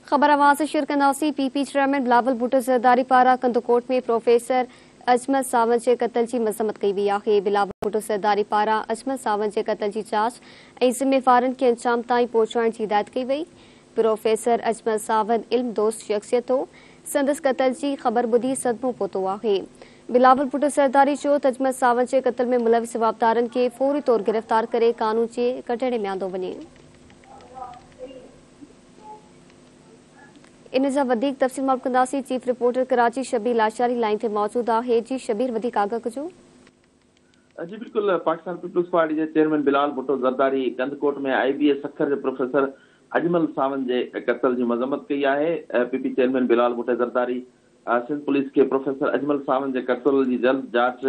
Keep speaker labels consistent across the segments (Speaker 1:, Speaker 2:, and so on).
Speaker 1: खबर आवाज़ से शेयर कंदासी। पीपी चेयरमैन बिलावल भुट्टो ज़रदारी पारां कंदकोट में प्रोफेसर अजमत सावंत जे क़त्ल जी मज़म्मत कई वई आहे। बिलावल भुट्टो ज़रदारी पारां अजमत सावंत जे क़त्ल जी जांच ऐं ज़िम्मेवारनि खे अंजाम ताईं पहुचाइण जी हिदायत कई वई। प्रोफेसर अजमत सावंत इल्म दोस्त शख़्सियत हो। संदसि क़त्ल जी ख़बर ॿुधी सदमो पहुतो आहे। बिलावल भुट्टो ज़रदारी चयो त अजमत सावंत जे क़त्ल में मुलविस वाबदारनि खे फौरी तौर गिरफ़्तार करे कानून जे कटहरे में आंदो वञे। इन जा वधीक तफ़सील मालूम कंदासीं। Chief reporter Karachi Shabbir Lashari line ते मौजूद आहे। जी शबीर, वधीक आगाह कजो।
Speaker 2: जी बिल्कुल, पाकिस्तान पीपल्स पार्टी के चेयरमैन बिलावल भुट्टो ज़रदारी कंदकोट में IBS अखर जे प्रोफेसर अजमल सावंत जे क़त्ल जी मज़म्मत कई आहे। PP chairman Bilawal Bhutto Zardari Sindh police के प्रोफेसर अजमल सावंत जे क़त्ल जी जल्द जांच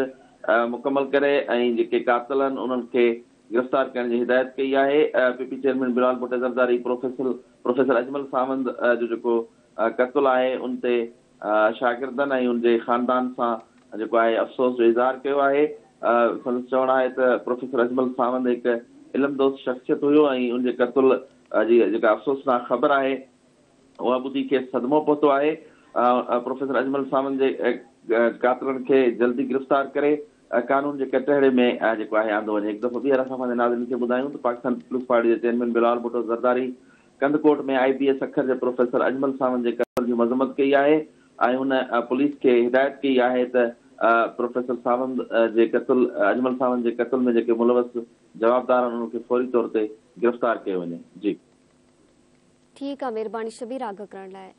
Speaker 2: मुकम्मल करे ऐं जेके कातिल आहिनि उन्हनि खे गिरफ़्तार करण जी हिदायत कई आहे। PP chairman Bilawal Bhutto Zardari professor Ajmal Sawant जो जेको क़त्ल आहे उन ते शागिर्दनि ऐं उनजे ख़ानदान सां जेको आहे अफ़सोस जो इज़हार कयो आहे। संदसि चवणु आहे त प्रोफेसर अजमल सावंत हिकु इल्म दोस्त शख़्सियत हुयो ऐं उनजे क़त्ल जी जेका अफ़सोसनाक ख़बर आहे उहा ॿुधी खेसि सदमो पहुतो आहे। प्रोफेसर अजमल सावंत जे कातिलनि खे जल्दी गिरफ़्तार करे कानून जे कटहरे में जेको आहे आंदो वञे। हिकु दफ़ो ॿीहर असां पंहिंजे नाज़रीन खे ॿुधायूं त पाकिस्तान पीपल्स पार्टी जे चेयरमैन बिलावल भुट्टो ज़रदारी कंदकोट में IBS अखर जे प्रोफेसर अजमल सावंत जे क़त्ल जी मज़म्मत कई आहे ऐं हुन पुलिस खे हिदायत कई आहे त प्रोफेसर सावंत जे क़त्ल अजमल सावंत जे क़त्ल में जेके मुलविस जवाबदार आहिनि उन्हनि खे फौरी तौर ते गिरफ़्तार कयो वञे। जी
Speaker 1: ठीकु आहे, महिरबानी शबीर आगाह करण लाइ।